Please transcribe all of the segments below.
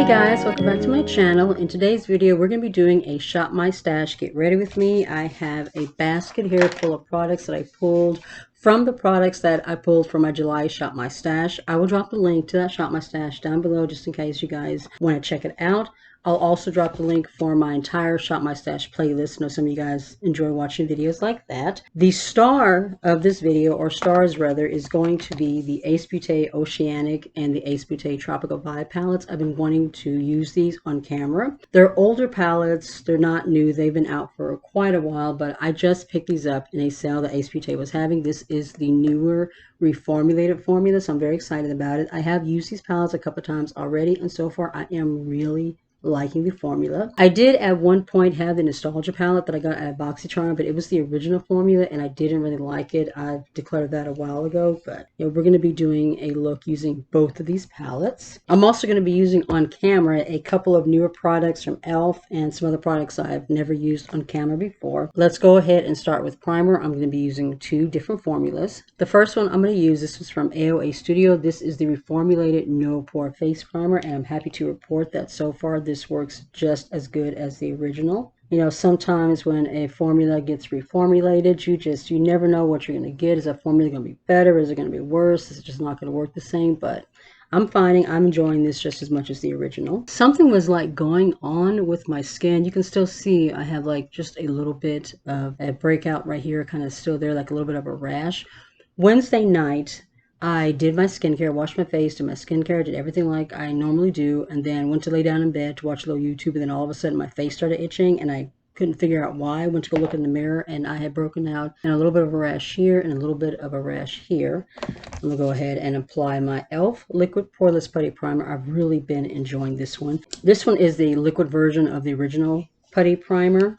Hey guys, welcome back to my channel. In today's video, we're going to be doing a Shop My Stash. Get ready with me. I have a basket here full of products that I pulled from the products that I pulled from my July Shop My Stash. I will drop the link to that Shop My Stash down below just in case you guys want to check it out. I'll also drop the link for my entire Shop My Stash playlist. I know some of you guys enjoy watching videos like that. The star of this video, or stars rather, is going to be the Beaute Oceanic and the Beaute Tropical Vibe palettes. I've been wanting to use these on camera. They're older palettes. They're not new. They've been out for quite a while, but I just picked these up in a sale that Beaute was having. This is the newer reformulated formula, so I'm very excited about it. I have used these palettes a couple times already, and so far I am really liking the formula. I did at one point have the Nostalgia palette that I got at BoxyCharm, but it was the original formula and I didn't really like it. I've declared that a while ago, but you know, we're going to be doing a look using both of these palettes. I'm also going to be using on camera a couple of newer products from e.l.f. and some other products I've never used on camera before. Let's go ahead and start with primer. I'm going to be using two different formulas. The first one I'm going to use, this was from AOA Studio. This is the reformulated No Pore Face Primer, and I'm happy to report that so far this works just as good as the original. You know, sometimes when a formula gets reformulated, you never know what you're going to get. Is that formula going to be better? Is it going to be worse? Is it just not going to work the same? But I'm enjoying this just as much as the original. Something was like going on with my skin. You can still see I have like just a little bit of a breakout right here, kind of still there, like a little bit of a rash. Wednesday night, I did my skincare, washed my face, did my skincare, did everything like I normally do, and then went to lay down in bed to watch a little YouTube, and then all of a sudden my face started itching, and I couldn't figure out why. I went to go look in the mirror, and I had broken out and a little bit of a rash here and a little bit of a rash here. I'm going to go ahead and apply my e.l.f. Liquid Poreless Putty Primer. I've really been enjoying this one. This one is the liquid version of the original Putty Primer.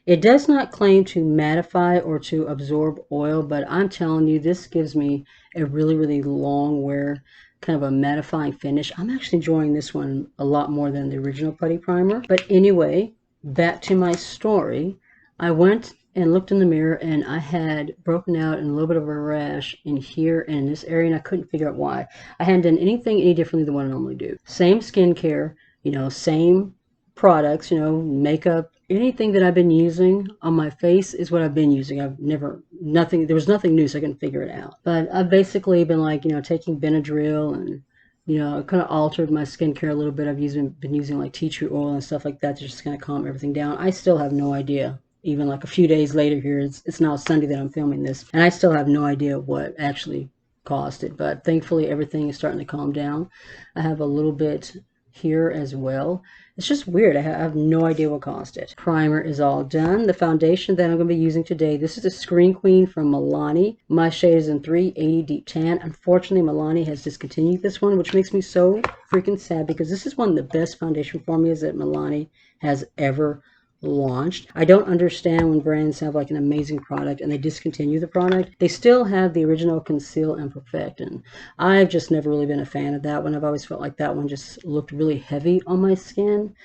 It does not claim to mattify or to absorb oil, but I'm telling you, this gives me a really long wear, kind of a mattifying finish. I'm actually enjoying this one a lot more than the original Putty Primer. But anyway, back to my story. I went and looked in the mirror, and I had broken out in a little bit of a rash in here and in this area, and I couldn't figure out why. I hadn't done anything any differently than what I normally do. Same skincare, you know, same products, you know, makeup, anything that I've been using on my face is what I've been using. There was nothing new, so I couldn't figure it out. But I've basically been like, you know, taking Benadryl and, you know, kind of altered my skincare a little bit. I've been using like tea tree oil and stuff like that to just kind of calm everything down. I still have no idea. Even like a few days later here, it's now Sunday that I'm filming this, and I still have no idea what actually caused it. But thankfully, everything is starting to calm down. I have a little bit here as well. It's just weird. I have no idea what caused it. Primer is all done. The foundation that I'm going to be using today, this is the Screen Queen from Milani. My shade is in 380 Deep Tan. Unfortunately, Milani has discontinued this one, which makes me so freaking sad because this is one of the best foundation formulas that Milani has ever launched. I don't understand when brands have like an amazing product and they discontinue the product. They still have the original Conceal and Perfect, and I've just never really been a fan of that one. I've always felt like that one just looked really heavy on my skin.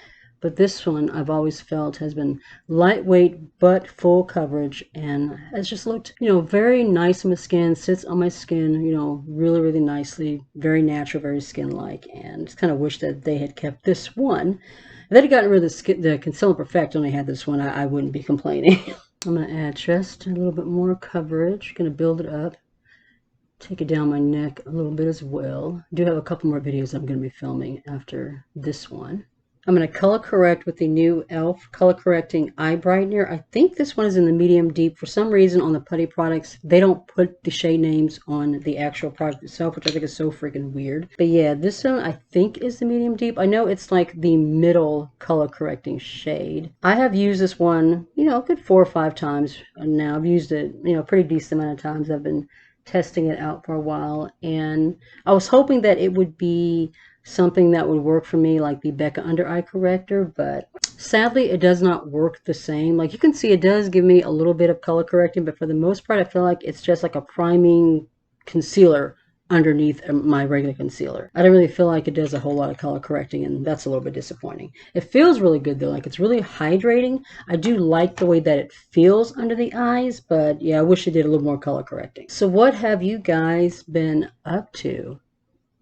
But this one I've always felt has been lightweight but full coverage, and has just looked, you know, very nice on my skin, sits on my skin, you know, really nicely, very natural, very skin-like, and just kind of wish that they had kept this one. If they'd gotten rid of the Conceal and Perfect, only had this one, I wouldn't be complaining. I'm going to add just a little bit more coverage. Going to build it up. Take it down my neck a little bit as well. I do have a couple more videos I'm going to be filming after this one. I'm going to color correct with the new e.l.f. Color Correcting Eye Brightener. I think this one is in the medium deep. For some reason on the Putty products, they don't put the shade names on the actual product itself, which I think is so freaking weird. But yeah, this one I think is the medium deep. I know it's like the middle color correcting shade. I have used this one, you know, a good 4 or 5 times now. I've used it, you know, a pretty decent amount of times. I've been testing it out for a while, and I was hoping that it would be something that would work for me like the Becca Under Eye Corrector, but sadly it does not work the same. Like you can see, it does give me a little bit of color correcting, but for the most part I feel like it's just like a priming concealer underneath my regular concealer. I don't really feel like it does a whole lot of color correcting, and that's a little bit disappointing. It feels really good though, like it's really hydrating. I do like the way that it feels under the eyes, but yeah, I wish it did a little more color correcting. So what have you guys been up to?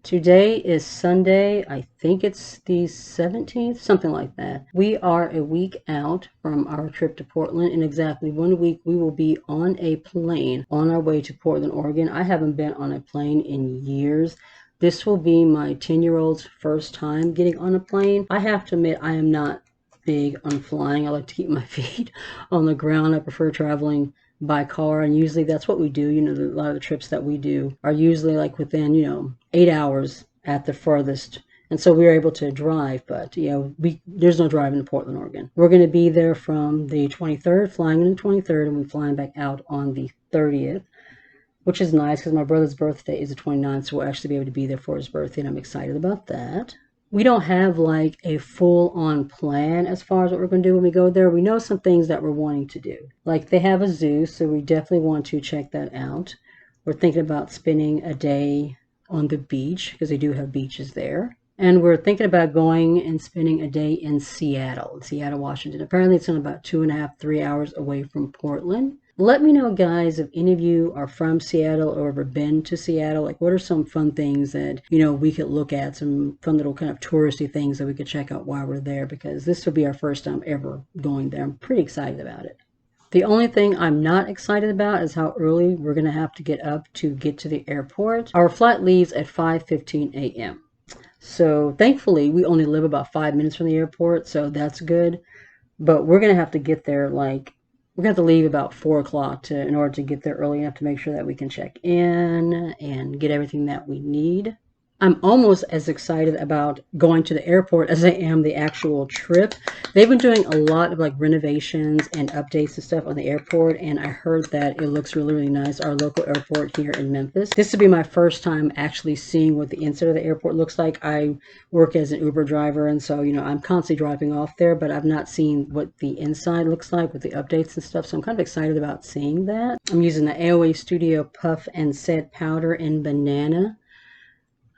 Today is Sunday. I think it's the 17th, something like that. We are a week out from our trip to Portland. In exactly 1 week, we will be on a plane on our way to Portland, Oregon. I haven't been on a plane in years. This will be my 10-year-old's first time getting on a plane. I have to admit, I am not big on flying. I like to keep my feet on the ground. I prefer traveling by car, and usually that's what we do. You know, a lot of the trips that we do are usually like within, 8 hours at the furthest, and so we were able to drive, but there's no driving to Portland, Oregon. We're going to be there from the 23rd, flying in the 23rd, and we're flying back out on the 30th, which is nice because my brother's birthday is the 29th, so we'll actually be able to be there for his birthday, and I'm excited about that. We don't have like a full-on plan as far as what we're going to do when we go there. We know some things that we're wanting to do. Like they have a zoo, so we definitely want to check that out. We're thinking about spending a day on the beach because they do have beaches there. And we're thinking about going and spending a day in Seattle, Washington. Apparently it's only about 2.5, 3 hours away from Portland. Let me know, guys, if any of you are from Seattle or ever been to Seattle. Like, what are some fun things that, we could look at, some fun little kind of touristy things that we could check out while we're there, because this will be our first time ever going there. I'm pretty excited about it. The only thing I'm not excited about is how early we're going to have to get up to get to the airport. Our flight leaves at 5:15 a.m. So thankfully, we only live about 5 minutes from the airport, so that's good. But we're going to have to get there we're going to have to leave about 4 o'clock in order to get there early enough to make sure that we can check in and get everything that we need. I'm almost as excited about going to the airport as I am the actual trip. They've been doing a lot of like renovations and updates and stuff on the airport, and I heard that it looks really, really nice, our local airport here in Memphis. This will be my first time actually seeing what the inside of the airport looks like. I work as an Uber driver, and so, I'm constantly driving off there, but I've not seen what the inside looks like with the updates and stuff, so I'm kind of excited about seeing that. I'm using the AOA Studio Puff and Set Powder in Banana.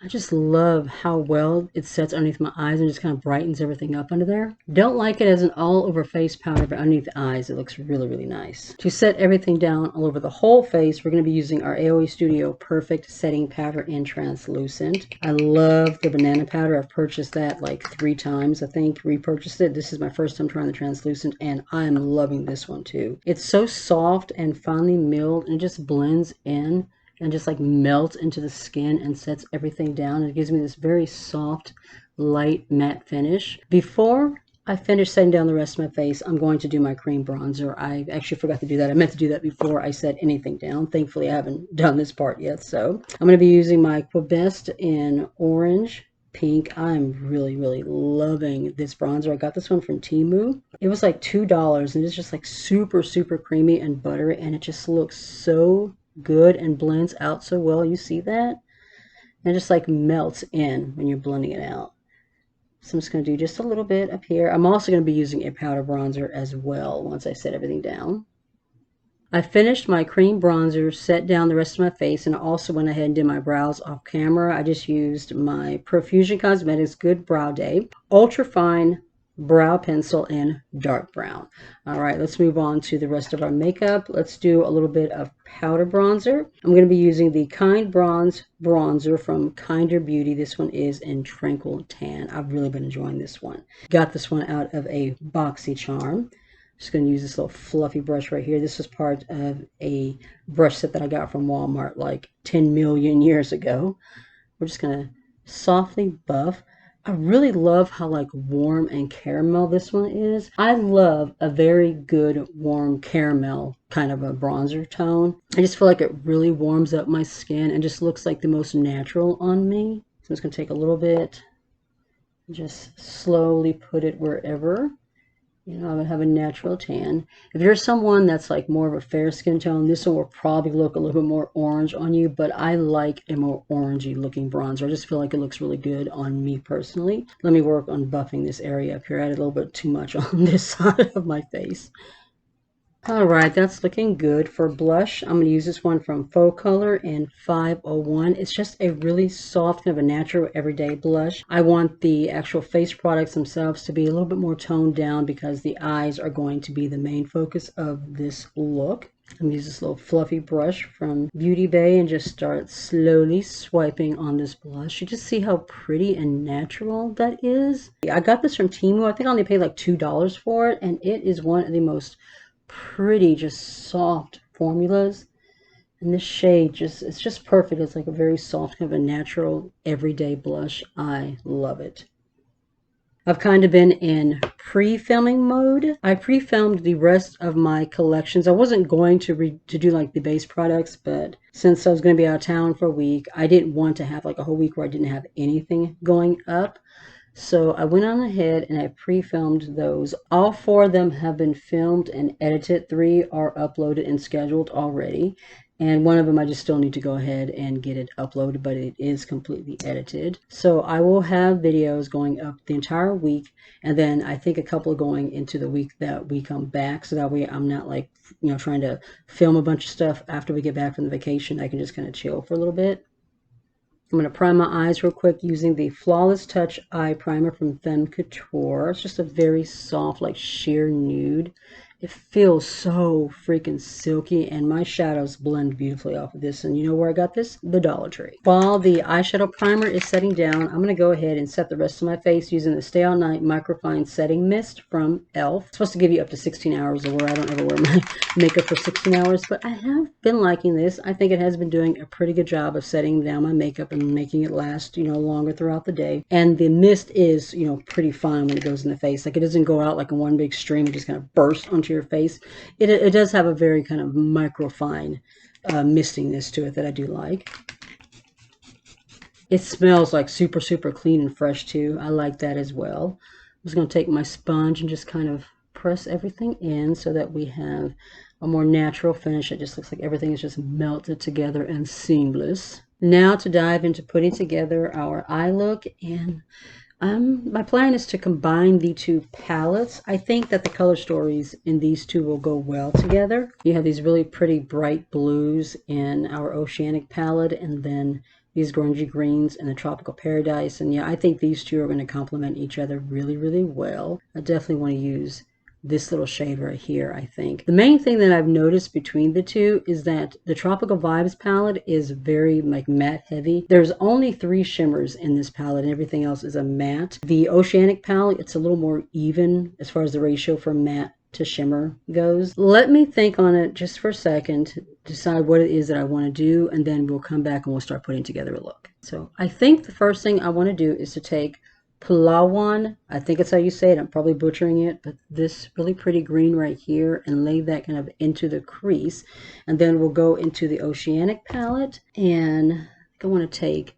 I just love how well it sets underneath my eyes and just kind of brightens everything up under there. Don't like it as an all over face powder, but underneath the eyes it looks really, really nice. To set everything down all over the whole face, we're going to be using our AOA Studio Perfect Setting Powder in Translucent. I love the banana powder. I've purchased that like 3 times, I think, repurchased it. This is my first time trying the translucent, and I'm loving this one too. It's so soft and finely milled, and it just blends in and just like melts into the skin and sets everything down. It gives me this very soft, light matte finish. Before I finish setting down the rest of my face, I'm going to do my cream bronzer. I actually forgot to do that. I meant to do that before I set anything down. Thankfully, I haven't done this part yet. So I'm going to be using my Qibest in Orange Pink. I'm really, really loving this bronzer. I got this one from Temu. It was like $2, and it's just like super, super creamy and buttery, and it just looks so good and blends out so well. You see that? And it just like melts in when you're blending it out. So I'm just going to do just a little bit up here. I'm also going to be using a powder bronzer as well once I set everything down. I finished my cream bronzer, set down the rest of my face, and I also went ahead and did my brows off camera. I just used my Profusion Cosmetics Good Brow Day Ultra Fine Brow Pencil in dark brown. All right, let's move on to the rest of our makeup. Let's do a little bit of powder bronzer. I'm going to be using the Kind Bronze bronzer from Kinder Beauty. This one is in Tranquil Tan. I've really been enjoying this one. Got this one out of a BoxyCharm. Just going to use this little fluffy brush right here. This is part of a brush set that I got from Walmart like 10 million years ago. We're just going to softly buff. I really love how like warm and caramel this one is. I love a very good warm caramel kind of a bronzer tone. I just feel like it really warms up my skin and just looks like the most natural on me. So I'm just going to take a little bit, just slowly put it wherever. I'm going to have a natural tan. If you're someone that's like more of a fair skin tone, this one will probably look a little bit more orange on you, but I like a more orangey looking bronzer. I just feel like it looks really good on me personally. Let me work on buffing this area up here. I added a little bit too much on this side of my face. All right, that's looking good. For blush, I'm going to use this one from Focallure in 501. It's just a really soft, kind of a natural everyday blush. I want the actual face products themselves to be a little bit more toned down because the eyes are going to be the main focus of this look. I'm using this little fluffy brush from Beauty Bay and just start slowly swiping on this blush. You just see how pretty and natural that is. I got this from Temu. I think I only paid like $2 for it, and it is one of the most pretty, just soft formulas. And this shade it's just perfect. It's like a very soft, kind of a natural, everyday blush. I love it. I've kind of been in pre-filming mode. I pre-filmed the rest of my collections. I wasn't going to do like the base products, but since I was going to be out of town for a week, I didn't want to have like a whole week where I didn't have anything going up. So I went on ahead and I pre-filmed those. All 4 of them have been filmed and edited. 3 are uploaded and scheduled already. And one of them I just still need to go ahead and get it uploaded, but it is completely edited. So I will have videos going up the entire week, and then I think a couple going into the week that we come back, so that way I'm not like, you know, trying to film a bunch of stuff after we get back from the vacation. I can just kind of chill for a little bit. I'm going to prime my eyes real quick using the Flawless Touch Eye Primer from Femme Couture. It's just a very soft, like sheer nude. It feels so freaking silky, and my shadows blend beautifully off of this. And you know where I got this? The Dollar Tree. While the eyeshadow primer is setting down, I'm going to go ahead and set the rest of my face using the Stay All Night Microfine Setting Mist from e.l.f. It's supposed to give you up to 16 hours of wear. I don't ever wear my makeup for 16 hours, but I have been liking this. I think it has been doing a pretty good job of setting down my makeup and making it last, you know, longer throughout the day. And the mist is, you know, pretty fine when it goes in the face. Like, it doesn't go out like in one big stream and just kind of burst onto your face. It does have a very kind of microfine mistingness to it that I do like. It smells like super, super clean and fresh too. I like that as well. I'm just going to take my sponge and just kind of press everything in so that we have a more natural finish. It just looks like everything is just melted together and seamless. Now to dive into putting together our eye look, and my plan is to combine the 2 palettes. I think that the color stories in these 2 will go well together. You have these really pretty bright blues in our Oceanic palette, and then these grungy greens in the Tropical Paradise. And yeah, I think these 2 are going to complement each other really, really well. I definitely want to use this little shade right here, I think. The main thing that I've noticed between the 2 is that the Tropical Vibes palette is very like matte heavy. There's only 3 shimmers in this palette and everything else is a matte. The Oceanic palette, it's a little more even as far as the ratio from matte to shimmer goes. Let me think on it just for a second, decide what it is that I want to do, and then we'll come back and we'll start putting together a look. So I think the first thing I want to do is to take Palawan, I think it's how you say it, I'm probably butchering it, but this really pretty green right here, and lay that kind of into the crease. And then we'll go into the Oceanic palette, and I think I want to take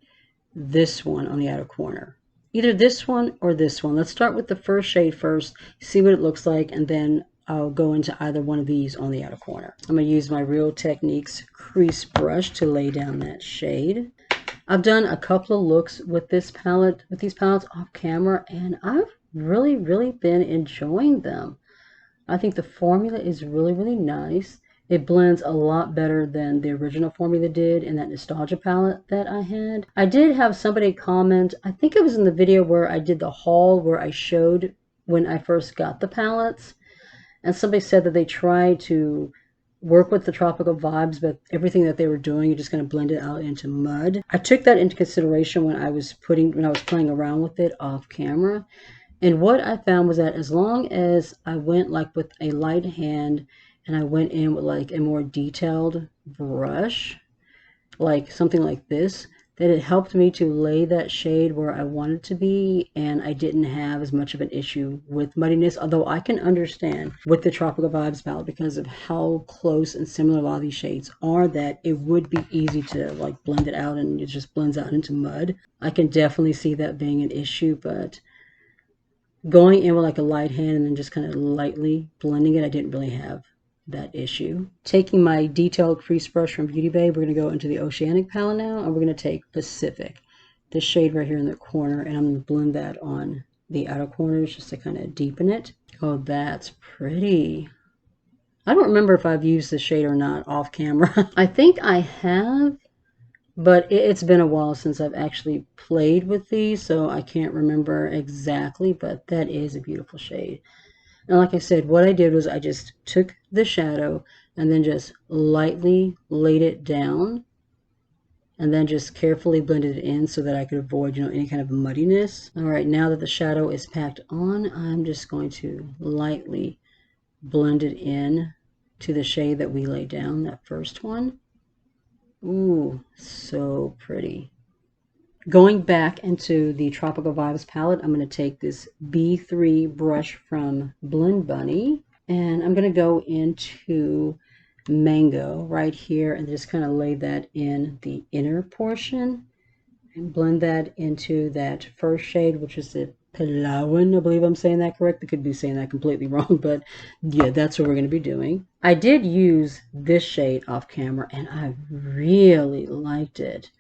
this one on the outer corner. Either this one or this one. Let's start with the first shade first, see what it looks like, and then I'll go into either one of these on the outer corner. I'm going to use my Real Techniques crease brush to lay down that shade. I've done a couple of looks with this palette, with these palettes off camera, and I've really, really been enjoying them. I think the formula is really, really nice. It blends a lot better than the original formula did in that Nostalgia palette that I had. I did have somebody comment, I think it was in the video where I did the haul where I showed when I first got the palettes, and somebody said that they tried to work with the tropical vibes, but everything that they were doing, you're just going to blend it out into mud. I took that into consideration when I was playing around with it off camera. And what I found was that as long as I went like with a light hand and I went in with like a more detailed brush, like something like this, that it helped me to lay that shade where I wanted to be, and I didn't have as much of an issue with muddiness, although I can understand with the Tropical Vibes palette, because of how close and similar a lot of these shades are, that it would be easy to like blend it out and it just blends out into mud. I can definitely see that being an issue, but going in with like a light hand and then just kind of lightly blending it, I didn't really have that issue. Taking my detailed crease brush from Beauty Bay, we're going to go into the Oceanic palette now, and we're going to take Pacific, this shade right here in the corner, and I'm going to blend that on the outer corners just to kind of deepen it. Oh, that's pretty. I don't remember if I've used this shade or not off camera. I think I have, but it's been a while since I've actually played with these, so I can't remember exactly, but that is a beautiful shade. And like I said, what I did was I just took the shadow and then just lightly laid it down, and then just carefully blended it in so that I could avoid, any kind of muddiness. All right, now that the shadow is packed on, I'm just going to lightly blend it in to the shade that we laid down, that first one. Ooh, so pretty. Going back into the Tropical Vibes palette, I'm going to take this B3 brush from Blend Bunny, and I'm going to go into Mango right here and just kind of lay that in the inner portion and blend that into that first shade, which is the Palawan. I believe I'm saying that correct. I could be saying that completely wrong, but yeah, that's what we're going to be doing. I did use this shade off camera and I really liked it.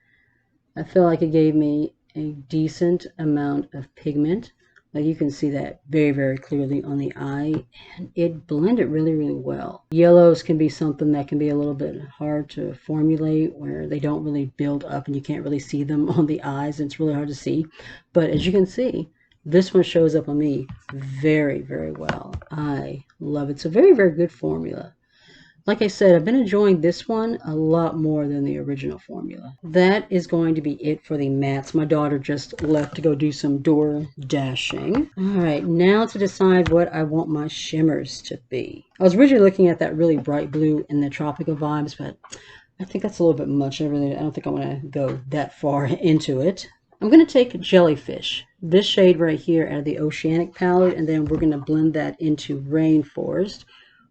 I feel like it gave me a decent amount of pigment. Like you can see that very, very clearly on the eye, and it blended really, really well. Yellows can be something that can be a little bit hard to formulate, where they don't really build up and you can't really see them on the eyes, and it's really hard to see. But as you can see, this one shows up on me very, very well. I love it. It's a very, very good formula. Like I said, I've been enjoying this one a lot more than the original formula. That is going to be it for the mattes. My daughter just left to go do some door dashing. All right, now to decide what I want my shimmers to be. I was originally looking at that really bright blue in the Tropical Vibes, but I think that's a little bit much. I don't think I want to go that far into it. I'm going to take Jellyfish, this shade right here out of the Oceanic palette, and then we're going to blend that into Rainforest,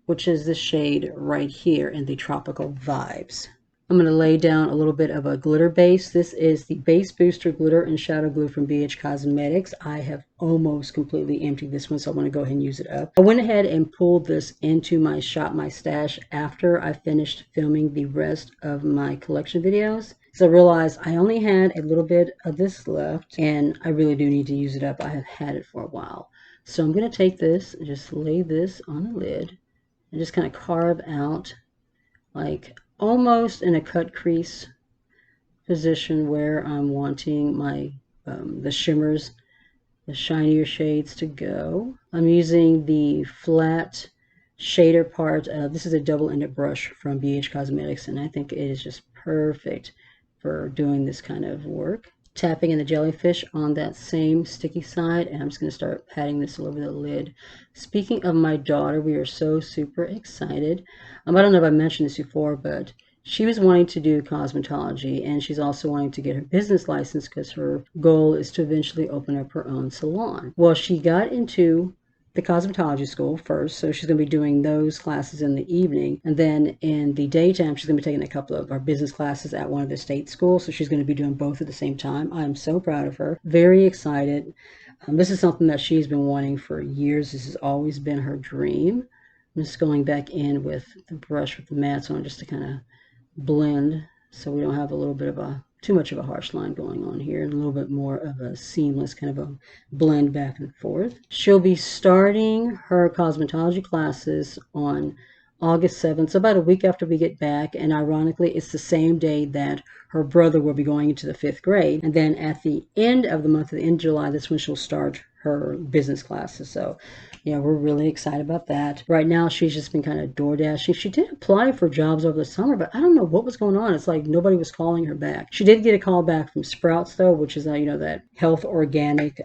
which is this shade right here in the Tropical Vibes. I'm going to lay down a little bit of a glitter base. This is the Base Booster Glitter and Shadow Glue from BH Cosmetics. I have almost completely emptied this one, so I want to go ahead and use it up. I went ahead and pulled this into my Shop My Stash after I finished filming the rest of my collection videos. So I realized I only had a little bit of this left, and I really do need to use it up. I have had it for a while. So I'm going to take this and just lay this on the lid and just kind of carve out like almost in a cut crease position where I'm wanting my the shimmers, the shinier shades to go. I'm using the flat shader part. This is a double-ended brush from BH Cosmetics, and I think it is just perfect for doing this kind of work. Tapping in the Jellyfish on that same sticky side, and I'm just going to start patting this all over the lid. Speaking of my daughter, we are so super excited. I don't know if I mentioned this before, but she was wanting to do cosmetology, and she's also wanting to get her business license because her goal is to eventually open up her own salon. Well, she got into the cosmetology school first, so she's going to be doing those classes in the evening, and then in the daytime she's going to be taking a couple of our business classes at one of the state schools, so she's going to be doing both at the same time. I'm so proud of her, very excited. This is something that she's been wanting for years. This has always been her dream. I'm just going back in with the brush with the mattes on just to kind of blend so we don't have a little bit of too much of a harsh line going on here, and a little bit more of a seamless kind of a blend back and forth. She'll be starting her cosmetology classes on August 7th, so about a week after we get back, and ironically it's the same day that her brother will be going into the 5th grade. And then at the end of the month, at the end of July, that's when she'll start her business classes. So yeah, we're really excited about that. Right now she's just been kind of door dashing. She did apply for jobs over the summer, but I don't know what was going on. It's like nobody was calling her back. She did get a call back from Sprouts though, which is that health organic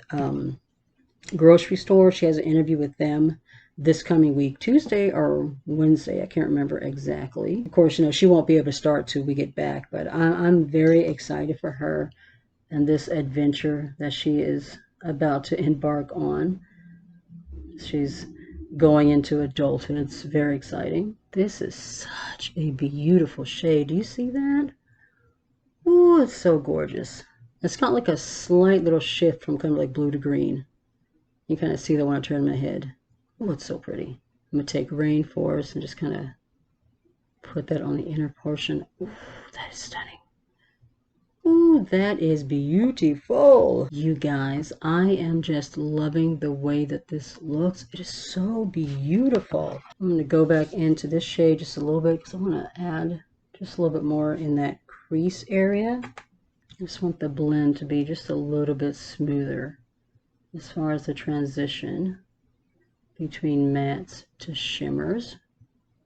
grocery store. She has an interview with them this coming week, Tuesday or Wednesday, I can't remember exactly. Of course, she won't be able to start till we get back, but I'm very excited for her and this adventure that she is about to embark on. She's going into adulthood. It's very exciting. This is such a beautiful shade. Do you see that? Oh, it's so gorgeous. It's got like a slight little shift from kind of like blue to green. You kind of see that when I turn my head. Oh, it's so pretty. I'm going to take Rainforest and just kind of put that on the inner portion. Ooh, that is stunning. Ooh, that is beautiful. You guys, I am just loving the way that this looks. It is so beautiful. I'm going to go back into this shade just a little bit because I want to add just a little bit more in that crease area. I just want the blend to be just a little bit smoother as far as the transition between mattes to shimmers.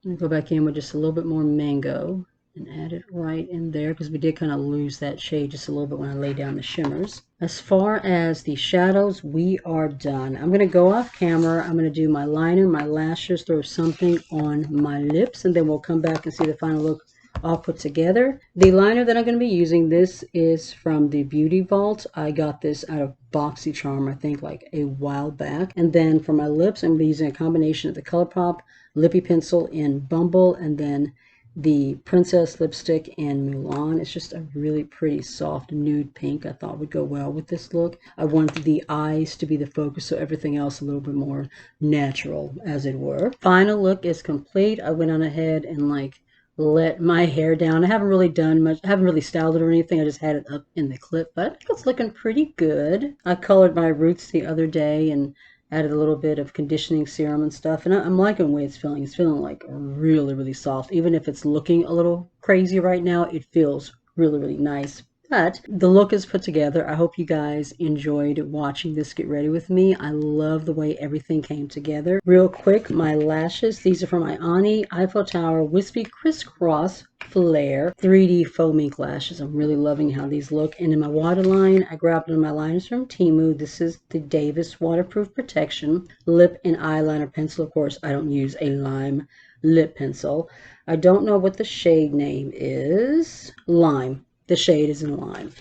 And go back in with just a little bit more mango and add it right in there because we did kind of lose that shade just a little bit when I laid down the shimmers. As far as the shadows, we are done. I'm going to go off camera. I'm going to do my liner, my lashes, throw something on my lips, and then we'll come back and see the final look all put together. The liner that I'm going to be using, this is from the Beauty Vault. I got this out of BoxyCharm, I think, like a while back. And then for my lips, I'm going to be using a combination of the Colourpop Lippy Pencil in Bumble and then the Princess lipstick in Milani. It's just a really pretty soft nude pink I thought would go well with this look. I wanted the eyes to be the focus, so everything else a little bit more natural, as it were. Final look is complete. I went on ahead and like let my hair down. I haven't really done much. I haven't really styled it or anything. I just had it up in the clip, but I think it's looking pretty good. I colored my roots the other day and added a little bit of conditioning serum and stuff, and I'm liking the way it's feeling. It's feeling like really, really soft. Even if it's looking a little crazy right now, it feels really, really nice. But the look is put together. I hope you guys enjoyed watching this get ready with me. I love the way everything came together. Real quick, my lashes. These are from my Eiffel Tower Wispy Crisscross Flare 3D Faux Mink lashes. I'm really loving how these look. And in my waterline, I grabbed one of my liners from Temu. This is the Davis Waterproof Protection Lip and Eyeliner Pencil. Of course, I don't use a lime lip pencil. I don't know what the shade name is. Lime. The shade is in Lime.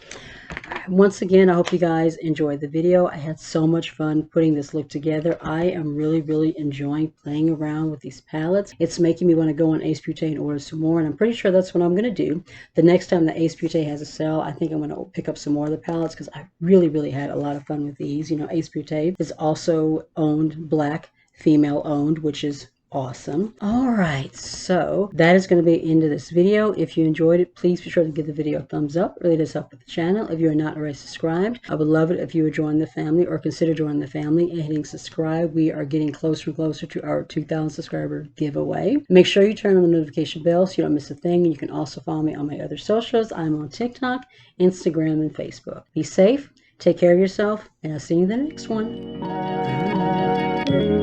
Once again, I hope you guys enjoyed the video. I had so much fun putting this look together. I am really, really enjoying playing around with these palettes. It's making me want to go on Ace Beaute and order some more, and I'm pretty sure that's what I'm going to do. The next time the Ace Beaute has a sale, I think I'm going to pick up some more of the palettes because I really, really had a lot of fun with these. You know, Ace Beaute is also owned, Black, female owned, which is awesome. All right, so that is going to be the end of this video. If you enjoyed it, please be sure to give the video a thumbs up. It really does help with the channel. If you are not already subscribed, I would love it if you would join the family or consider joining the family and hitting subscribe. We are getting closer and closer to our 2,000 subscriber giveaway. Make sure you turn on the notification bell so you don't miss a thing. You can also follow me on my other socials. I'm on TikTok, Instagram, and Facebook. Be safe, take care of yourself, and I'll see you in the next one. Bye.